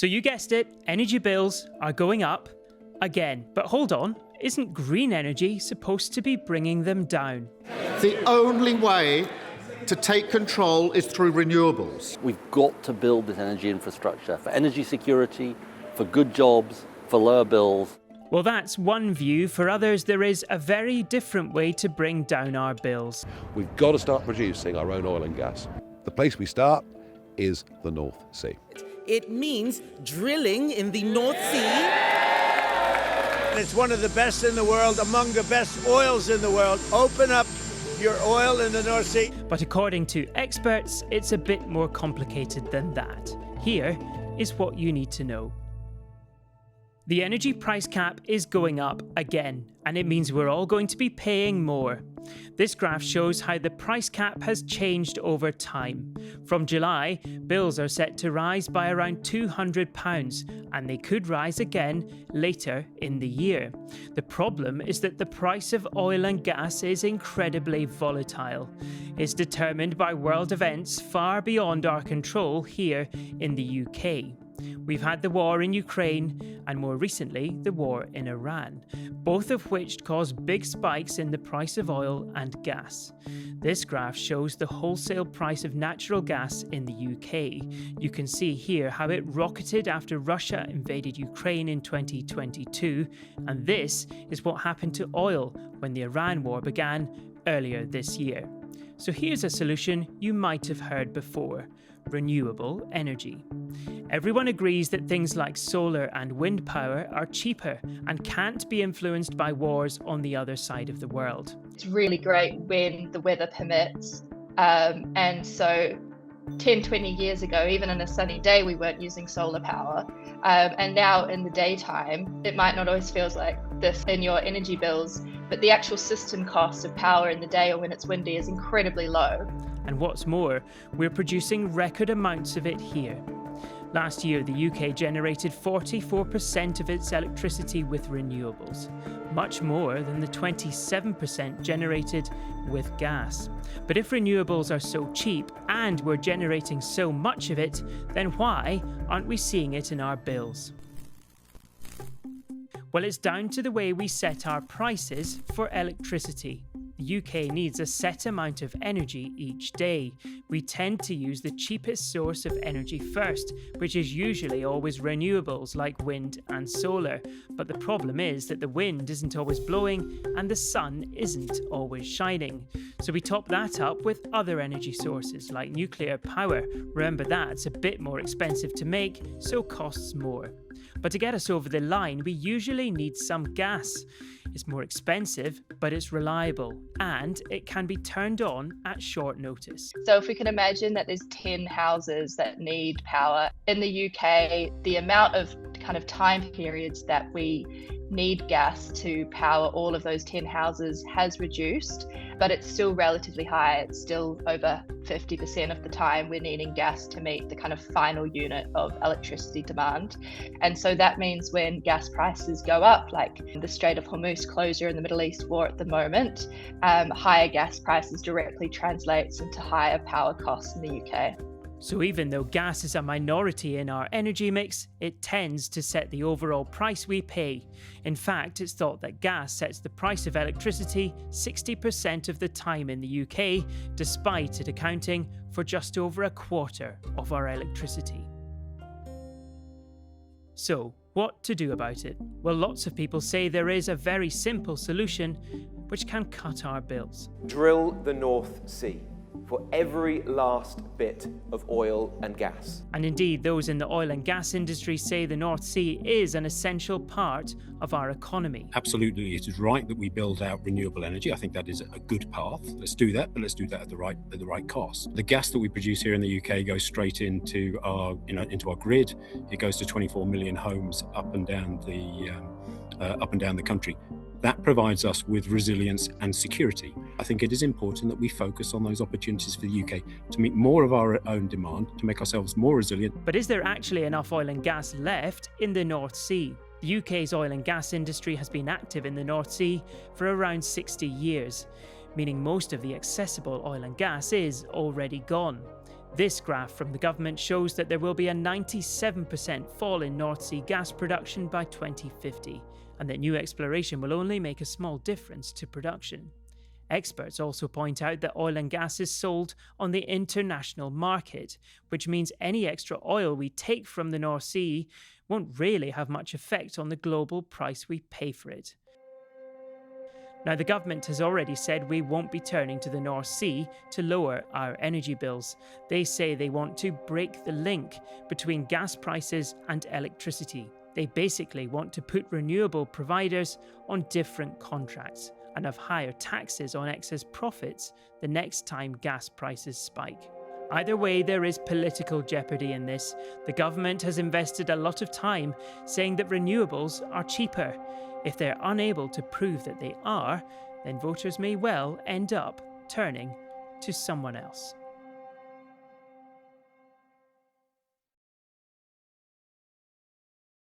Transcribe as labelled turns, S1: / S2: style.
S1: So you guessed it, energy bills are going up again. But hold on, isn't green energy supposed to be bringing them down?
S2: The only way to take control is through renewables.
S3: We've got to build this energy infrastructure for energy security, for good jobs, for lower bills.
S1: Well, that's one view. For others, there is a very different way to bring down our bills.
S4: We've got to start producing our own oil and gas. The place we start is the North Sea.
S5: It means drilling in the North Sea.
S6: It's one of the best in the world, among the best oils in the world. Open up your oil in the North Sea.
S1: But according to experts, it's a bit more complicated than that. Here is what you need to know. The energy price cap is going up again, and it means we're all going to be paying more. This graph shows how the price cap has changed over time. From July, bills are set to rise by around £200, and they could rise again later in the year. The problem is that the price of oil and gas is incredibly volatile. It's determined by world events far beyond our control here in the UK. We've had the war in Ukraine and more recently the war in Iran, both of which caused big spikes in the price of oil and gas. This graph shows the wholesale price of natural gas in the UK. You can see here how it rocketed after Russia invaded Ukraine in 2022, and this is what happened to oil when the Iran war began earlier this year. So here's a solution you might have heard before: renewable energy. Everyone agrees that things like solar and wind power are cheaper and can't be influenced by wars on the other side of the world.
S7: It's really great when the weather permits. And so 10, 20 years ago, even on a sunny day, we weren't using solar power. And now in the daytime, it might not always feel like this in your energy bills, but the actual system cost of power in the day or when it's windy is incredibly low.
S1: And what's more, we're producing record amounts of it here. Last year, the UK generated 44% of its electricity with renewables, much more than the 27% generated with gas. But if renewables are so cheap and we're generating so much of it, then why aren't we seeing it in our bills? Well, it's down to the way we set our prices for electricity. The UK needs a set amount of energy each day. We tend to use the cheapest source of energy first, which is usually always renewables like wind and solar. But the problem is that the wind isn't always blowing and the sun isn't always shining. So we top that up with other energy sources like nuclear power. Remember, that's a bit more expensive to make, so costs more. But to get us over the line, we usually need some gas. It's more expensive, but it's reliable, and it can be turned on at short notice.
S7: So if we can imagine that there's 10 houses that need power in the UK, the amount of kind of time periods that we need gas to power all of those 10 houses has reduced, but it's still relatively high. It's still over 50% of the time we're needing gas to meet the kind of final unit of electricity demand. And so that means when gas prices go up, like the Strait of Hormuz closure in the Middle East war at the moment, higher gas prices directly translates into higher power costs in the UK.
S1: So even though gas is a minority in our energy mix, it tends to set the overall price we pay. In fact, it's thought that gas sets the price of electricity 60% of the time in the UK, despite it accounting for just over a quarter of our electricity. So, what to do about it? Well, lots of people say there is a very simple solution which can cut our bills.
S8: Drill the North Sea for every last bit of oil and gas.
S1: And indeed, those in the oil and gas industry say the North Sea is an essential part of our economy.
S9: Absolutely, it is right that we build out renewable energy. I think that is a good path. Let's do that, but let's do that at the right cost. The gas that we produce here in the UK goes straight into our grid. It goes to 24 million homes up and down the country. That provides us with resilience and security. I think it is important that we focus on those opportunities for the UK to meet more of our own demand, to make ourselves more resilient.
S1: But is there actually enough oil and gas left in the North Sea? The UK's oil and gas industry has been active in the North Sea for around 60 years, meaning most of the accessible oil and gas is already gone. This graph from the government shows that there will be a 97% fall in North Sea gas production by 2050, and that new exploration will only make a small difference to production. Experts also point out that oil and gas is sold on the international market, which means any extra oil we take from the North Sea won't really have much effect on the global price we pay for it. Now, the government has already said we won't be turning to the North Sea to lower our energy bills. They say they want to break the link between gas prices and electricity. They basically want to put renewable providers on different contracts and have higher taxes on excess profits the next time gas prices spike. Either way, there is political jeopardy in this. The government has invested a lot of time saying that renewables are cheaper. If they're unable to prove that they are, then voters may well end up turning to someone else.